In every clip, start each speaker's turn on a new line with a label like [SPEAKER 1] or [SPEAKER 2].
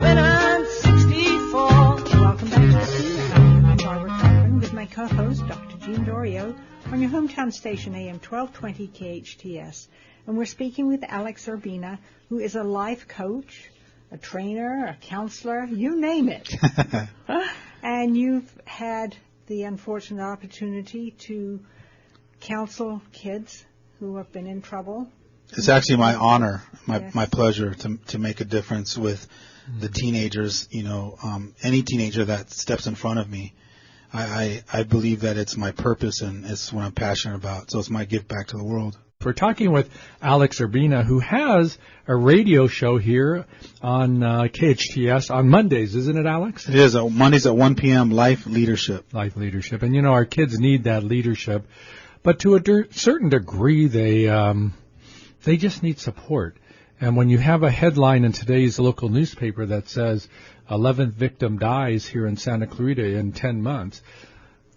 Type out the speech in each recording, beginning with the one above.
[SPEAKER 1] When I'm 64.
[SPEAKER 2] Welcome back to the Senior Hour. I'm Barbara Cochran with my co-host, Dr. Jean Dorio, on your hometown station, AM 1220 KHTS. And we're speaking with Alex Urbina, who is a life coach, a trainer, a counselor, you name it. And you've had the unfortunate opportunity to counsel kids who have been in trouble.
[SPEAKER 3] It's actually my honor, my pleasure to make a difference with the teenagers, any teenager that steps in front of me. I believe that it's my purpose and it's what I'm passionate about. So it's my gift back to the world.
[SPEAKER 4] We're talking with Alex Urbina, who has a radio show here on KHTS on Mondays, isn't it, Alex?
[SPEAKER 3] It is. Mondays at 1 p.m., Life Leadership.
[SPEAKER 4] Life Leadership. And, our kids need that leadership. But to a certain degree, they just need support. And when you have a headline in today's local newspaper that says 11th victim dies here in Santa Clarita in 10 months,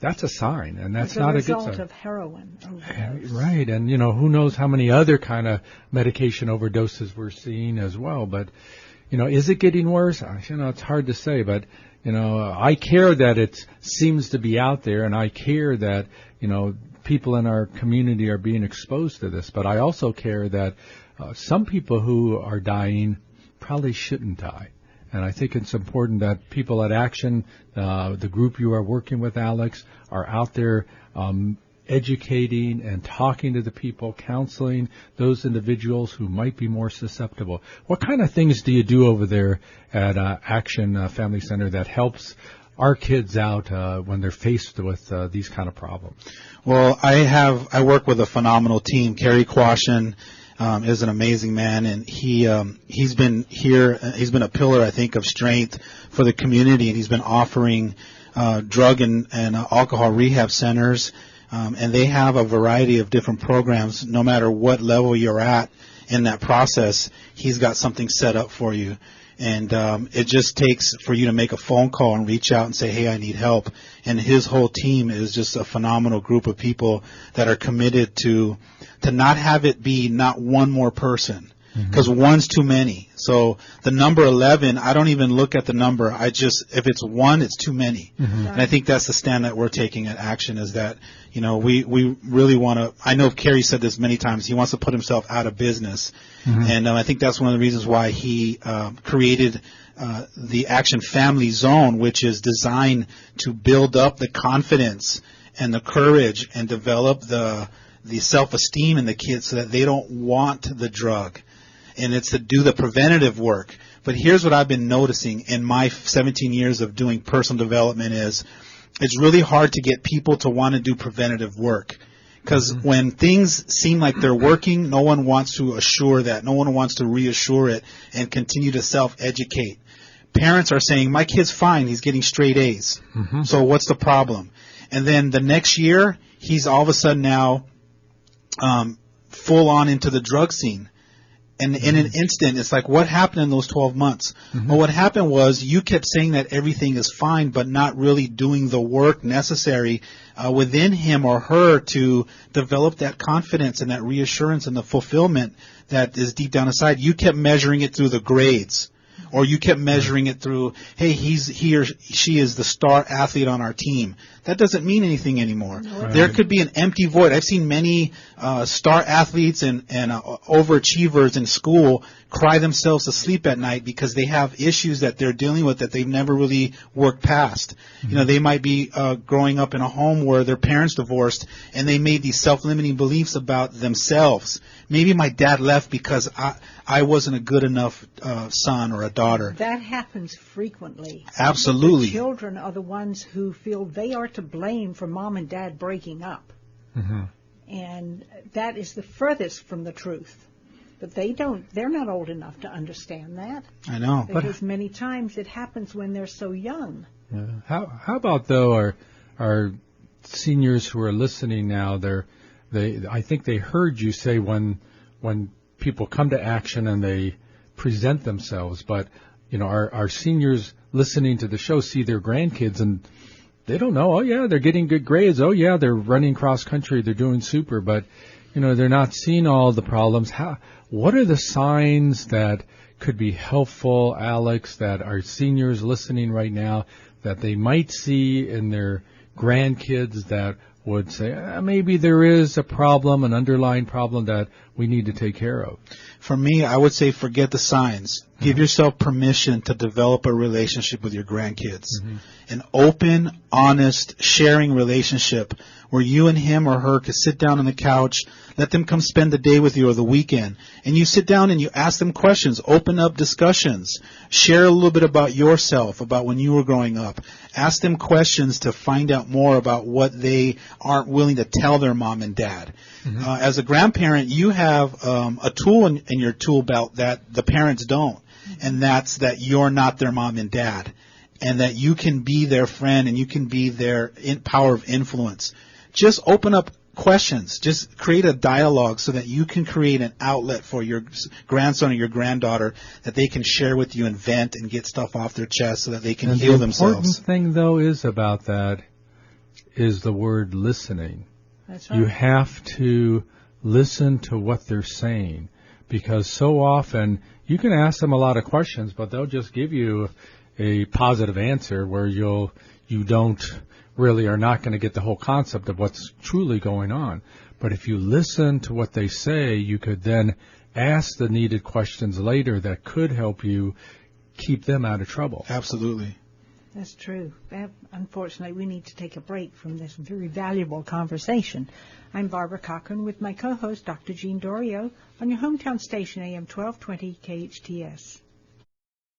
[SPEAKER 4] that's a sign, and that's not a good sign.
[SPEAKER 2] As a result of heroin overdose.
[SPEAKER 4] Right, and, who knows how many other kind of medication overdoses we're seeing as well. But, is it getting worse? It's hard to say, but, I care that it seems to be out there, and I care that, people in our community are being exposed to this. But I also care that some people who are dying probably shouldn't die. And I think it's important that people at Action, the group you are working with, Alex, are out there educating and talking to the people, counseling those individuals who might be more susceptible. What kind of things do you do over there at Action Family Center that helps our kids out when they're faced with these kind of problems?
[SPEAKER 3] Well, I work with a phenomenal team. Kerry Quashen is an amazing man, and he's been here. He's been a pillar, I think, of strength for the community, and he's been offering drug and alcohol rehab centers, and they have a variety of different programs. No matter what level you're at in that process, he's got something set up for you. And it just takes for you to make a phone call and reach out and say, hey, I need help. And his whole team is just a phenomenal group of people that are committed to not have it be not one more person, because one's too many. So the number 11, I don't even look at the number. If it's one, it's too many. And I think that's the stand that we're taking at Action, is that, we really want to, I know Kerry said this many times, he wants to put himself out of business. And I think that's one of the reasons why he created the Action Family Zone, which is designed to build up the confidence and the courage and develop the self-esteem in the kids so that they don't want the drug. And it's to do the preventative work. But here's what I've been noticing in my 17 years of doing personal development is it's really hard to get people to want to do preventative work. Because when things seem like they're working, no one wants to assure that. No one wants to reassure it and continue to self-educate. Parents are saying, my kid's fine. He's getting straight A's. So what's the problem? And then the next year, he's all of a sudden now full on into the drug scene. And in an instant, it's like, what happened in those 12 months? Well, what happened was you kept saying that everything is fine, but not really doing the work necessary within him or her to develop that confidence and that reassurance and the fulfillment that is deep down inside. You kept measuring it through the grades. Or you kept measuring it through, hey, he or she is the star athlete on our team. That doesn't mean anything anymore. Right. There could be an empty void. I've seen many star athletes and overachievers in school cry themselves to sleep at night because they have issues that they're dealing with that they've never really worked past. They might be growing up in a home where their parents divorced and they made these self-limiting beliefs about themselves. Maybe my dad left because I wasn't a good enough son or a daughter.
[SPEAKER 2] That happens frequently.
[SPEAKER 3] Absolutely.
[SPEAKER 2] The children are the ones who feel they are to blame for mom and dad breaking up. And that is the furthest from the truth. But they're not old enough to understand that.
[SPEAKER 3] I know.
[SPEAKER 2] Because many times it happens when they're so young.
[SPEAKER 4] Yeah. How about, though, our seniors who are listening now, I think they heard you say when people come to Action and they present themselves, but, our seniors listening to the show see their grandkids and they don't know, oh, yeah, they're getting good grades. Oh, yeah, they're running cross country. They're doing super. But, they're not seeing all the problems. What are the signs that could be helpful, Alex, that our seniors listening right now, that they might see in their grandkids that would say, maybe there is a problem, an underlying problem that we need to take care of?
[SPEAKER 3] For me, I would say forget the signs. Give yourself permission to develop a relationship with your grandkids. An open, honest, sharing relationship where you and him or her could sit down on the couch, let them come spend the day with you or the weekend, and you sit down and you ask them questions, open up discussions, share a little bit about yourself, about when you were growing up. Ask them questions to find out more about what they aren't willing to tell their mom and dad. As a grandparent, you have a tool in your tool belt that the parents don't, and that's that you're not their mom and dad, and that you can be their friend and you can be their power of influence. Just open up questions. Just create a dialogue so that you can create an outlet for your grandson or your granddaughter that they can share with you and vent and get stuff off their chest so that they can heal themselves.
[SPEAKER 4] The important thing, though, is about that is the word listening.
[SPEAKER 2] That's right.
[SPEAKER 4] You have to listen to what they're saying, because so often you can ask them a lot of questions, but they'll just give you a positive answer where you don't really are not going to get the whole concept of what's truly going on. But if you listen to what they say, you could then ask the needed questions later that could help you keep them out of trouble.
[SPEAKER 3] Absolutely.
[SPEAKER 2] That's true. Unfortunately, we need to take a break from this very valuable conversation. I'm Barbara Cochran with my co-host, Dr. Jean Doreo, on your hometown station, AM 1220 KHTS.